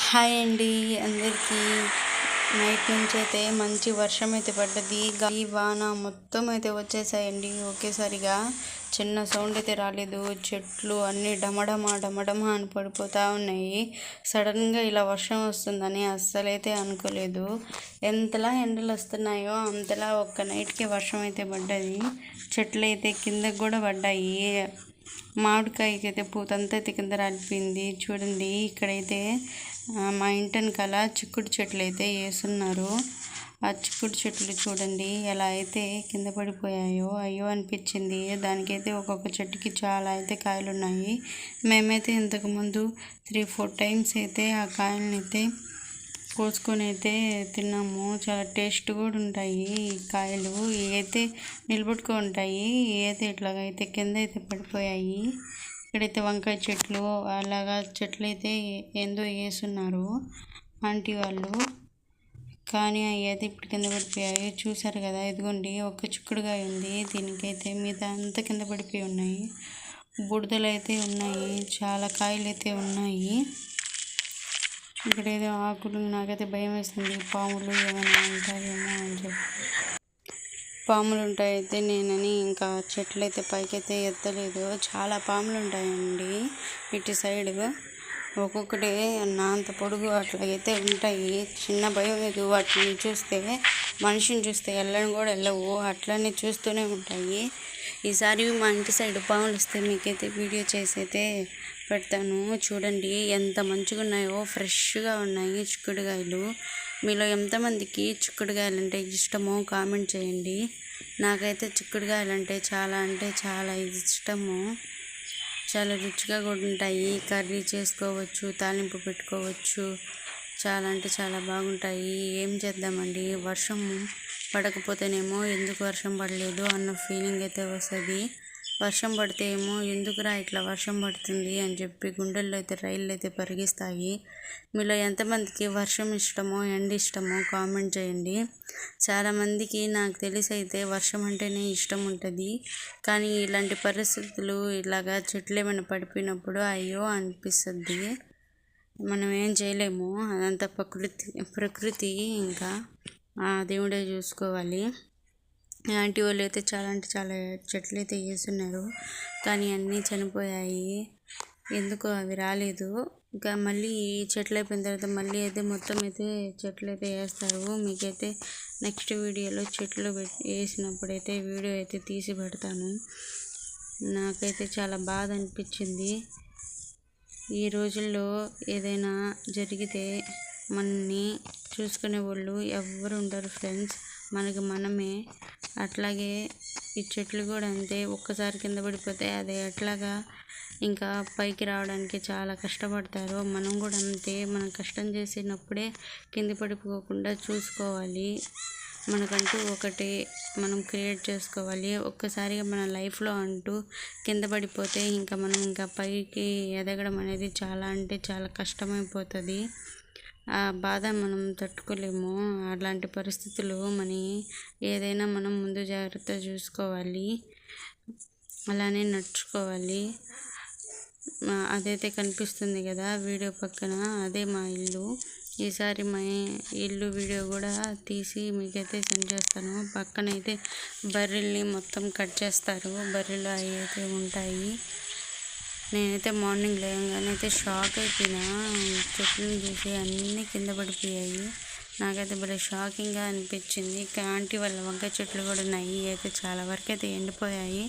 Hi అండి అందరికీ. Night నుంచి అయితే మంచి వర్షం అయితే పడ్డది. ఈ వాన మొత్తం అయితే వచ్చేసాయండి ఒకేసారిగా. చిన్న సౌండ్ అయితే రాలేదు. చెట్లు అన్నీ డమడమా డమడమా అని పడిపోతూ ఉన్నాయి. సడన్గా ఇలా వర్షం వస్తుందని అస్సలైతే అనుకోలేదు. ఎంతలా ఎండలు వస్తున్నాయో అంతలా ఒక్క నైట్కి వర్షం అయితే పడ్డది. చెట్లు అయితే కిందకు కూడా పడ్డాయి. మామిడికాయకి అయితే పూతంతా అయితే కింద రాలిపోయింది. చూడండి ఇక్కడైతే మా ఇంటి వెనకాల చిక్కుడు చెట్లు అయితే వేస్తున్నారు. ఆ చిక్కుడు చెట్లు చూడండి ఎలా అయితే కింద పడిపోయాయో అయ్యో అనిపించింది. దానికైతే ఒక్కొక్క చెట్టుకి చాలా అయితే కాయలు ఉన్నాయి. మేమైతే ఇంతకుముందు 3-4 టైమ్స్ అయితే ఆ కాయలను అయితే కోసుకొని అయితే తిన్నాము. చాలా టేస్ట్ కూడా ఉంటాయి ఈ కాయలు. అయితే నిలబెట్టుకో ఉంటాయి, అయితే ఇట్లాగైతే కింద అయితే పడిపోయాయి. ఇక్కడైతే వంకాయ చెట్లు అలాగా చెట్లు అయితే ఏందో వేస్తున్నారు ఆంటీ వాళ్ళు, కానీ అవి అయితే ఇప్పుడు కింద పడిపోయాయి. చూసారు కదా, ఇదిగోండి ఒక చిక్కుడుకాయ ఉంది. దీనికైతే మీద అంతా కింద పడిపోయి ఉన్నాయి. బుడదలు అయితే ఉన్నాయి, చాలా కాయలు అయితే ఉన్నాయి. ఇక్కడ ఏదో ఆకులు, నాకైతే భయం వేస్తుంది. పాములు ఏమైనా ఉంటాయేమో అని చెప్పి పాములు ఉంటాయితే నేనని ఇంకా చెట్లు అయితే పైకైతే ఎత్తలేదు. చాలా పాములు ఉంటాయండి ఇటు సైడ్. ఒక్కొక్కటి నా అంత పొడుగు అట్లాగైతే ఉంటాయి. చిన్న భయం లేదు వాటిని చూస్తే. మనిషిని చూస్తే వెళ్ళని కూడా వెళ్ళవు, అట్లనే చూస్తూనే ఉంటాయి. ఈసారి మా ఇంటి సైడ్ పాములు వస్తే మీకైతే వీడియో చేసి అయితే పెడతాను. చూడండి ఎంత మంచిగా ఉన్నాయో, ఫ్రెష్గా ఉన్నాయి చిక్కుడుకాయలు. మీలో ఎంతమందికి చిక్కుడుకాయలు అంటే ఇష్టమో కామెంట్ చేయండి. నాకైతే చిక్కుడుకాయలు అంటే చాలా ఇష్టము. చాలా రుచిగా కూడా ఉంటాయి. కర్రీ చేసుకోవచ్చు, తాలింపు పెట్టుకోవచ్చు. చాలా అంటే చాలా బాగుంటాయి. ఏం చేద్దామండి, వర్షం పడకపోతేనేమో ఎందుకు వర్షం పడలేదు అన్న ఫీలింగ్ అయితే వస్తుంది. వర్షం పడితే ఏమో ఎందుకురా ఇట్లా వర్షం పడుతుంది అని చెప్పి గుండెల్లో అయితే రైళ్ళు అయితే పరిగిస్తాయి. మీలో ఎంతమందికి వర్షం ఇష్టమో ఎండ ఇష్టమో కామెంట్ చేయండి. చాలామందికి నాకు తెలిసి అయితే వర్షం అంటేనే ఇష్టం ఉంటుంది. కానీ ఇలాంటి పరిస్థితులు ఇలాగా చెట్లు ఏమైనా పడిపోయినప్పుడు అయ్యో అనిపిస్తుంది. మనం ఏం చేయలేము, అదంతా ప్రకృతి ఇంకా ఆ దేవుడే చూసుకోవాలి. ఆంటీ వాళ్ళు అయితే చాలా చెట్లు అయితే వేస్తున్నారు, కానీ అన్నీ చనిపోయాయి. ఎందుకో అవి రాలేదు. ఇంకా మళ్ళీ చెట్లు అయిపోయిన తర్వాత మళ్ళీ అయితే మొత్తం అయితే చెట్లు అయితే వేస్తారు. మీకైతే నెక్స్ట్ వీడియోలో చెట్లు వేసినప్పుడైతే వీడియో అయితే తీసి పెడతాను. నాకైతే చాలా బాధ అనిపించింది. ఈ రోజుల్లో ఏదైనా జరిగితే మనల్ని చూసుకునే వాళ్ళు ఎవరు ఉండరు ఫ్రెండ్స్, మనకి మనమే. అట్లాగే ఈ చెట్లు కూడా అంతే, ఒక్కసారి కింద పడిపోతే అది ఎట్లాగా ఇంకా పైకి రావడానికి చాలా కష్టపడతారు. మనం కూడా అంతే, మనం కష్టం చేసినప్పుడే కింద పడిపోకుండా చూసుకోవాలి. మనకంటూ ఒకటి మనం క్రియేట్ చేసుకోవాలి. ఒక్కసారిగా మన లైఫ్లో అంటూ కింద పడిపోతే మనం ఇంకా పైకి ఎదగడం అనేది చాలా అంటే చాలా కష్టమైపోతుంది. ఆ బాధ మనం తట్టుకోలేము. అలాంటి పరిస్థితులు ఏదైనా మనం ముందు జాగ్రత్త చూసుకోవాలి, అలానే నడుచుకోవాలి. అదైతే కనిపిస్తుంది కదా వీడియో పక్కన, అదే మా ఇల్లు. ఈసారి మా ఇల్లు వీడియో కూడా తీసి మీకైతే సెండ్ చేస్తాను. పక్కనైతే బర్రెల్ని మొత్తం కట్ చేస్తారు. బర్రెలు అవి అయితే ఉంటాయి. నేనైతే మార్నింగ్ లేవగానే అయితే షాక్ అయిపోయినా. చెట్లను చూసి అన్నీ కింద పడిపోయాయి. నాకైతే భలే షాకింగ్గా అనిపించింది. ఆంటీ వాళ్ళ వంకాయ చెట్లు కూడా ఉన్నాయి, అయితే చాలా వరకు అయితే ఎండిపోయాయి.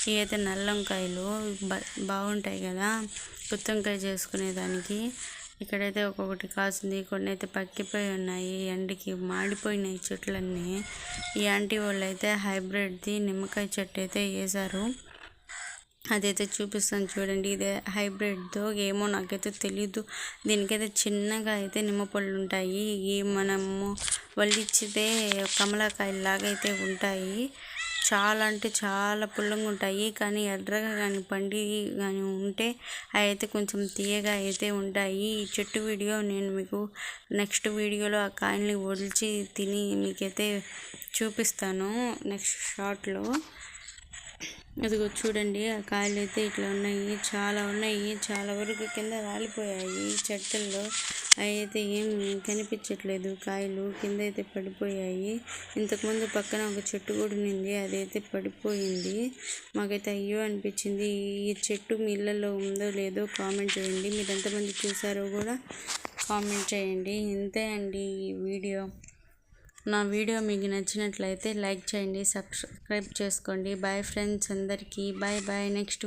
ఇవి అయితే నల్ల వంకాయలు బాగుంటాయి కదా గుత్తి వంకాయ చేసుకునేదానికి. ఇక్కడైతే ఒక్కొక్కటి కాసింది, కొన్ని అయితే పక్కిపోయి ఉన్నాయి, ఎండకి మాడిపోయినాయి చెట్లన్నీ. ఈ ఆంటీ వాళ్ళు అయితే హైబ్రిడ్ది నిమ్మకాయ చెట్టు అయితే వేశారు. అదైతే చూపిస్తాను చూడండి. ఇదే హైబ్రిడ్తో ఏమో నాకైతే తెలీదు. దీనికైతే చిన్నగా అయితే నిమ్మపళ్ళు ఉంటాయి. ఈ మనము వల్లిచ్చితే కమలాకాయలాగా అయితే ఉంటాయి. చాలా అంటే చాలా పుల్లంగా ఉంటాయి, కానీ ఎర్రగా కానీ పండి కానీ ఉంటే అవి అయితే కొంచెం తీయగా అయితే ఉంటాయి. ఈ చెట్టు వీడియో నేను మీకు నెక్స్ట్ వీడియోలో ఆ కాయల్ని ఒలిచి తిని మీకైతే చూపిస్తాను నెక్స్ట్ షార్ట్లో. ఇదిగో చూడండి, ఆ కాయలు అయితే ఇట్లా ఉన్నాయి, చాలా ఉన్నాయి. చాలా వరకు కింద రాలిపోయాయి చెట్టుల్లో. అయితే ఏం కనిపించట్లేదు, కాయలు కింద అయితే పడిపోయాయి. ఇంతకుముందు పక్కన ఒక చెట్టు కూడా ఉంది, అదైతే పడిపోయింది. మాకైతే అయ్యో అనిపించింది. ఈ చెట్టు మీ ఇళ్ళల్లో ఉందో లేదో కామెంట్ చేయండి. మీరు ఎంతమంది చూసారో కూడా కామెంట్ చేయండి. ఇంతే అండి ఈ వీడియో. నా వీడియో మీకు నచ్చినట్లయితే లైక్ చేయండి, సబ్స్క్రైబ్ చేసుకోండి. బాయ్ ఫ్రెండ్స్ అందరికీ, బాయ్ బాయ్. నెక్స్ట్